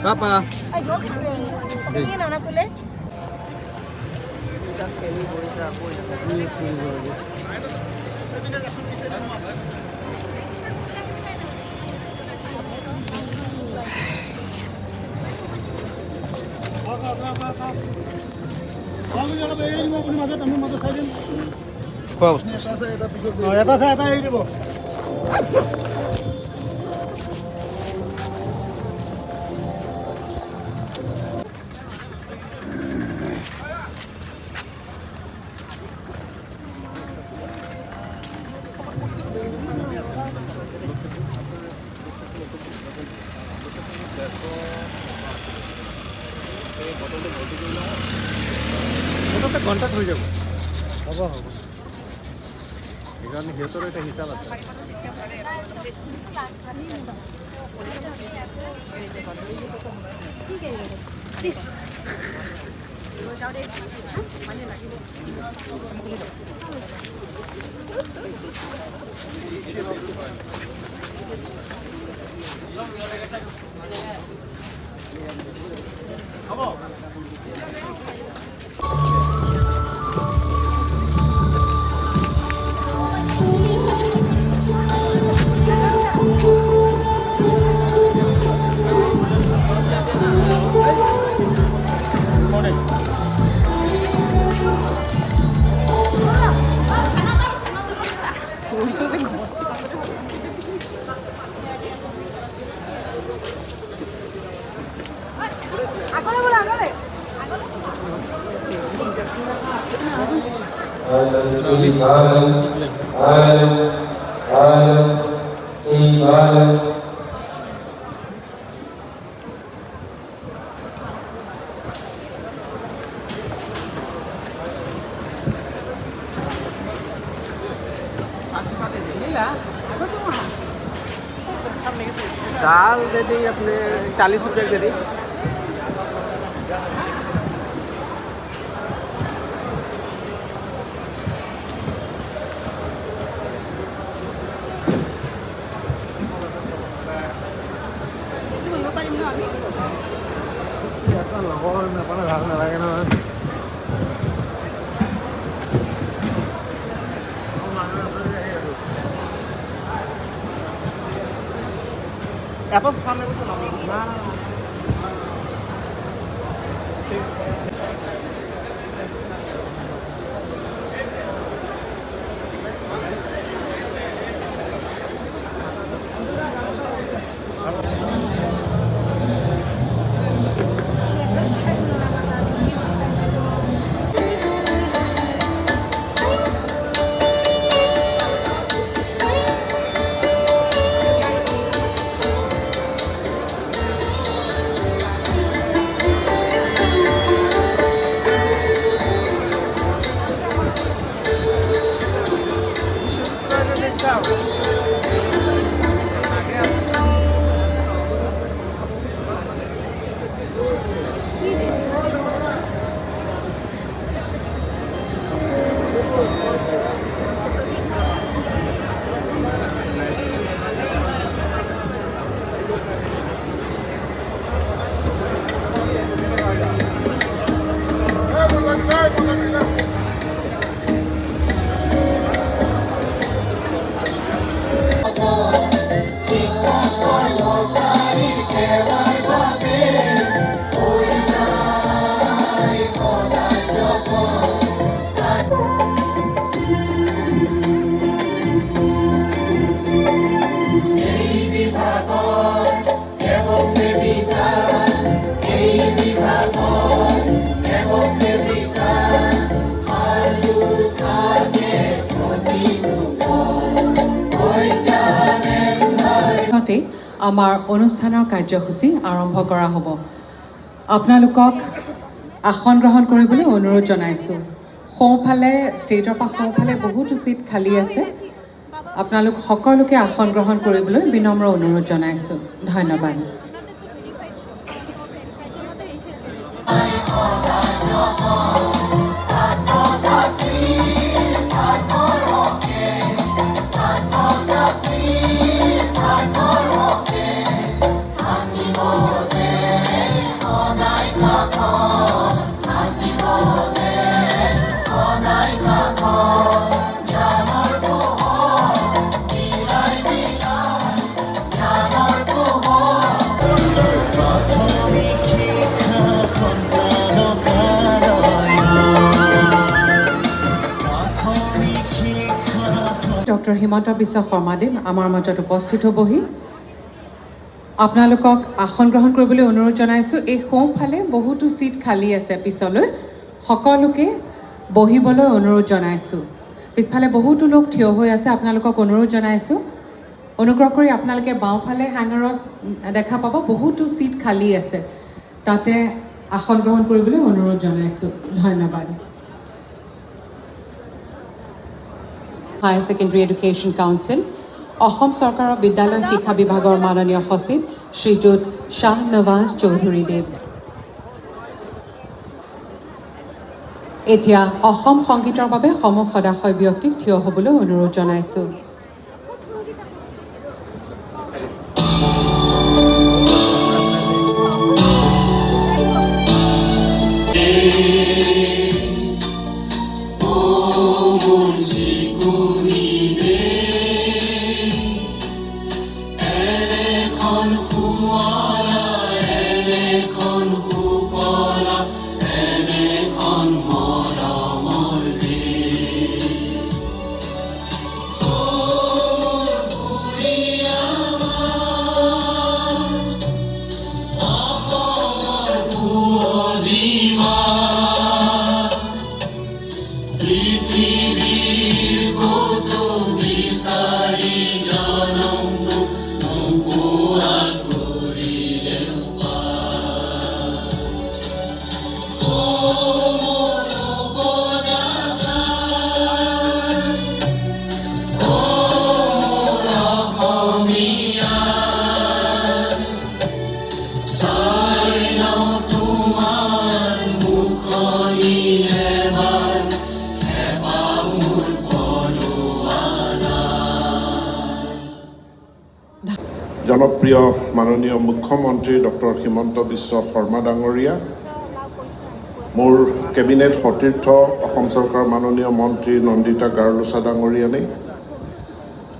Papa. Ay, yo sabe. Tingin na nakule. খোৱা বস্তু এটা চাই এটা এৰি দিব ঘণ্টাত হৈ যাব হ'ব হ'ব সেইকাৰণে সিহঁতৰ এটা হিচাপ আছে হ'ব दाल दे दी अपने 40 रुपये दे दी ভাল নালাগে নহয় এত সামনে না আমাৰ অনুষ্ঠানৰ কাৰ্যসূচী আৰম্ভ কৰা হ'ব আপোনালোকক আসন গ্ৰহণ কৰিবলৈ অনুৰোধ জনাইছোঁ সোঁফালে ষ্টেজৰ সোঁফালে বহুতো চিট খালী আছে আপোনালোক সকলোকে আসন গ্ৰহণ কৰিবলৈ বিনম্ৰ অনুৰোধ জনাইছোঁ ধন্যবাদ ডক্টৰ হিমন্ত বিশ্ব শৰ্মাদেৱ আমাৰ মাজত উপস্থিত হ'বহি আপোনালোকক আসন গ্ৰহণ কৰিবলৈ অনুৰোধ জনাইছোঁ এই সোঁফালে বহুতো সিট খালী আছে পিছলৈ সকলোকে বহিবলৈ অনুৰোধ জনাইছোঁ পিছফালে বহুতো লোক থিয় হৈ আছে আপোনালোকক অনুৰোধ জনাইছোঁ অনুগ্ৰহ কৰি আপোনালোকে বাওঁফালে হাঙাৰত দেখা পাব বহুতো সিট খালী আছে তাতে আসন গ্ৰহণ কৰিবলৈ অনুৰোধ জনাইছোঁ ধন্যবাদ higher secondary education council Assam চৰকাৰৰ বিদ্যালয় শিক্ষা বিভাগৰ মাননীয় সচিব শ্ৰীযুত শ্বাহ নৱাজ চৌধুৰীদেৱ এতিয়া অসম সংগীতৰ বাবে সমূহ সদাশয় ব্যক্তিক থিয় হ'বলৈ অনুৰোধ জনাইছোঁ জনপ্ৰিয় মাননীয় মুখ্যমন্ত্ৰী ডক্টৰ হিমন্ত বিশ্ব শৰ্মা ডাঙৰীয়া মোৰ কেবিনেট সতীৰ্থ অসম চৰকাৰৰ মাননীয় মন্ত্ৰী নন্দিতা গাৰ্লুছা ডাঙৰীয়ানী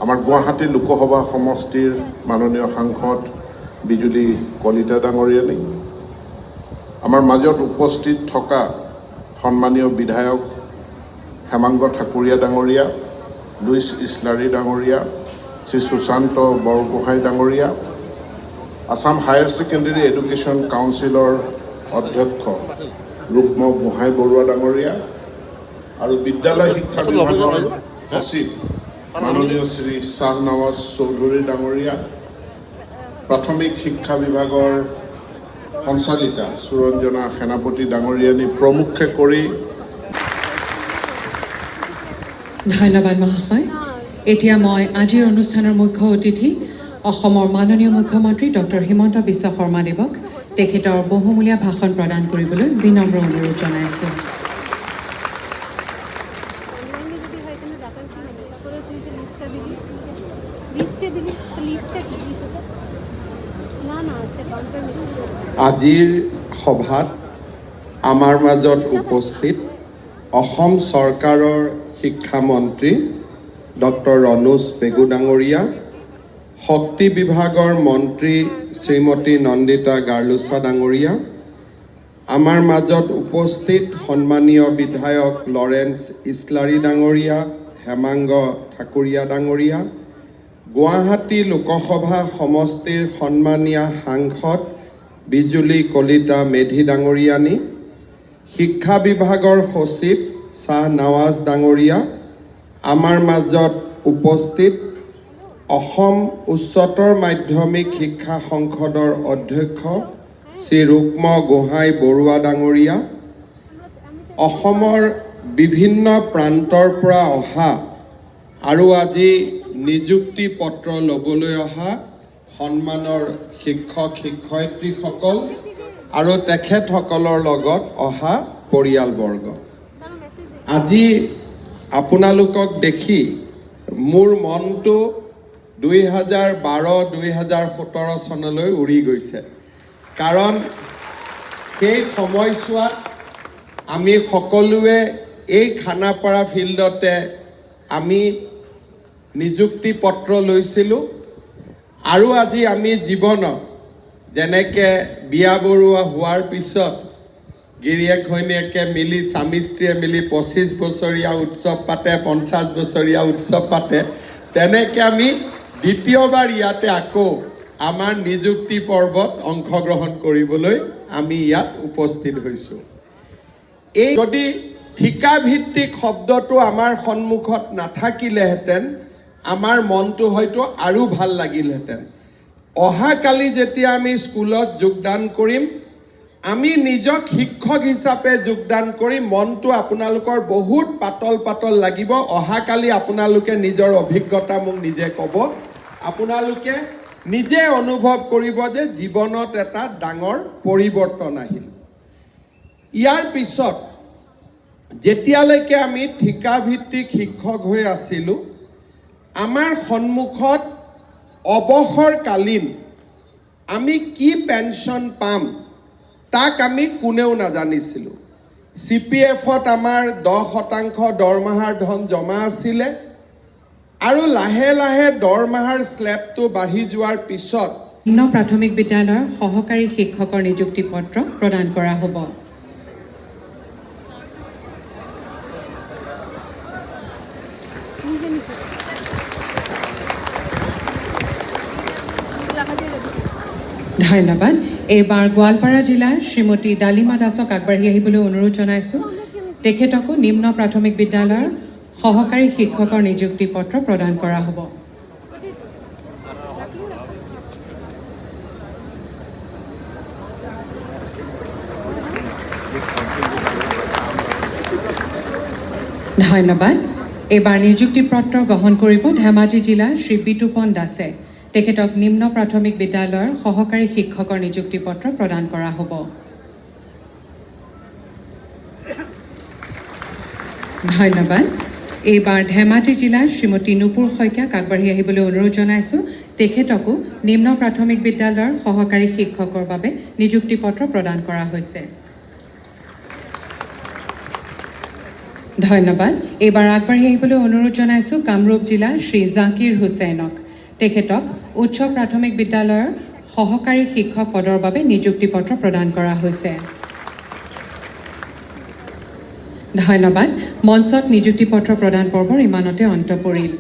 আমাৰ গুৱাহাটী লোকসভা সমষ্টিৰ মাননীয় সাংসদ বিজুলী কলিতা ডাঙৰীয়ানী আমাৰ মাজত উপস্থিত থকা সন্মানীয় বিধায়ক হেমাংগ ঠাকুৰীয়া ডাঙৰীয়া লুইচ ইছলাৰী ডাঙৰীয়া শ্ৰী সুশান্ত বৰগোহাঁই ডাঙৰীয়া আসাম হায়াৰ ছেকেণ্ডেৰী এডুকেশ্যন কাউন্সিলৰ অধ্যক্ষ ৰুক্ম গোহাঁই বৰুৱা ডাঙৰীয়া আৰু বিদ্যালয় শিক্ষা বিভাগৰ সচিব মাননীয় শ্ৰী শ্বাহ নৱাজ চৌধুৰী ডাঙৰীয়া প্ৰাথমিক শিক্ষা বিভাগৰ সঞ্চালিকা সুৰঞ্জনা সেনাপতি ডাঙৰীয়ানী প্ৰমুখ্যে কৰি ধন্যবাদ মহাশয় এতিয়া মই আজিৰ অনুষ্ঠানৰ মুখ্য অতিথি অসমৰ মাননীয় মুখ্যমন্ত্ৰী ডক্টৰ হিমন্ত বিশ্ব শৰ্মাদেৱক তেখেতৰ বহুমূলীয়া ভাষণ প্ৰদান কৰিবলৈ বিনম্ৰ অনুৰোধ জনাইছোঁ আজিৰ সভাত আমাৰ মাজত উপস্থিত অসম চৰকাৰৰ শিক্ষামন্ত্ৰী ডক্টৰ ৰণোজ পেগু ডাঙৰীয়া শক্তি বিভাগৰ মন্ত্ৰী শ্ৰীমতী নন্দিতা গাৰ্লুছা ডাঙৰীয়া আমাৰ মাজত উপস্থিত সন্মানীয় বিধায়ক লৰেন্স ইছলাৰী ডাঙৰীয়া হেমাংগ ঠাকুৰীয়া ডাঙৰীয়া গুৱাহাটী লোকসভা সমষ্টিৰ সন্মানীয় সাংসদ বিজুলী কলিতা মেধি ডাঙৰীয়ানী শিক্ষা বিভাগৰ সচিব শ্বাহ নৱাজ ডাঙৰীয়া আমাৰ মাজত উপস্থিত অসম উচ্চতৰ মাধ্যমিক শিক্ষা সংসদৰ অধ্যক্ষ শ্ৰী ৰুক্ম গোহাঁই বৰুৱা ডাঙৰীয়া অসমৰ বিভিন্ন প্ৰান্তৰ পৰা অহা আৰু আজি নিযুক্তি পত্ৰ ল'বলৈ অহা সন্মানৰ শিক্ষক শিক্ষয়িত্ৰীসকল আৰু তেখেতসকলৰ লগত অহা পৰিয়ালবৰ্গ আজি আপোনালোকক দেখি মোৰ মনটো 2012-2017 চনলৈ উৰি গৈছে কাৰণ সেই সময়ছোৱাত আমি সকলোৱে এই খানাপাৰা ফিল্ডতে আমি নিযুক্তি পত্ৰ লৈছিলোঁ আৰু আজি আমি জীৱনত যেনেকৈ বিয়া বৰুৱা হোৱাৰ পিছত গিৰিয়েক ঘৈণীয়েকে মিলি স্বামী স্ত্ৰীয়ে মিলি 25 বছৰীয়া উৎসৱ পাতে 50 বছৰীয়া উৎসৱ পাতে তেনেকৈ আমি দ্বিতীয়বাৰ ইয়াতে আকৌ আমাৰ নিযুক্তি পৰ্বত অংশগ্ৰহণ কৰিবলৈ আমি ইয়াত উপস্থিত হৈছোঁ। এই যদি ঠিকাভিত্তিক শব্দটো আমাৰ সন্মুখত নাথাকিলেহেঁতেন আমাৰ মনটো হয়তো আৰু ভাল লাগিলহেঁতেন। অহাকালি যেতিয়া আমি স্কুলত যোগদান কৰিম, আমি নিজক শিক্ষক হিচাপে যোগদান কৰি মনটো আপোনালোকৰ বহুত পাতল পাতল লাগিব। অহাকালি আপোনালোকে নিজৰ অভিজ্ঞতা মোক নিজে ক'ব, আপোনালোকে নিজে অনুভৱ কৰিব যে জীৱনত এটা ডাঙৰ পৰিৱৰ্তন আহিল। ইয়াৰ পিছত যেতিয়ালৈকে আমি ঠিকাভিত্তিক শিক্ষক হৈ আছিলোঁ, আমাৰ সন্মুখত অৱসৰকালীন আমি কি পেঞ্চন পাম তাক আমি কোনেও নাজানিছিলোঁ। CPF-ত আমাৰ 10% দৰমহাৰ ধন জমা আছিলে আৰু লাহে লাহে দৰমহাৰ স্লেবটো বাঢ়ি যোৱাৰ পিছত নিম্ন প্ৰাথমিক বিদ্যালয়ৰ সহকাৰী শিক্ষকৰ নিযুক্তি পত্ৰ প্ৰদান কৰা হ'ব। ধন্যবাদ। এইবাৰ গোৱালপাৰা জিলাৰ শ্ৰীমতী ডালিমা দাসক আগবাঢ়ি আহিবলৈ অনুৰোধ জনাইছোঁ। তেখেতকো নিম্ন প্ৰাথমিক বিদ্যালয়ৰ সহকাৰী শিক্ষকৰ নিযুক্তি পত্ৰ প্ৰদান কৰা হ'ব। ধন্যবাদ। এইবাৰ নিযুক্তি পত্ৰ গ্ৰহণ কৰিব ধেমাজি জিলাৰ শ্ৰী বিতুপন দাসে। তেখেতক নিম্ন প্ৰাথমিক বিদ্যালয়ৰ সহকাৰী শিক্ষকৰ নিযুক্তি পত্ৰ প্ৰদান কৰা হ'ব। ধন্যবাদ। এইবাৰ ধেমাজি জিলাৰ শ্ৰীমতী নুপুৰ শইকীয়াক আগবাঢ়ি আহিবলৈ অনুৰোধ জনাইছোঁ। তেখেতকো নিম্ন প্ৰাথমিক বিদ্যালয়ৰ সহকাৰী শিক্ষকৰ বাবে নিযুক্তি পত্ৰ প্ৰদান কৰা হৈছে। ধন্যবাদ। এইবাৰ আগবাঢ়ি আহিবলৈ অনুৰোধ জনাইছোঁ কামৰূপ জিলাৰ শ্ৰী জাকিৰ হুছেইনক। তেখেতক উচ্চ প্ৰাথমিক বিদ্যালয়ৰ সহকাৰী শিক্ষক পদৰ বাবে নিযুক্তি পত্ৰ প্ৰদান কৰা হৈছে। ধন্যবাদ। মঞ্চত নিযুক্তি পত্ৰ প্ৰদান পৰ্বৰ ইমানতে অন্ত পৰিল।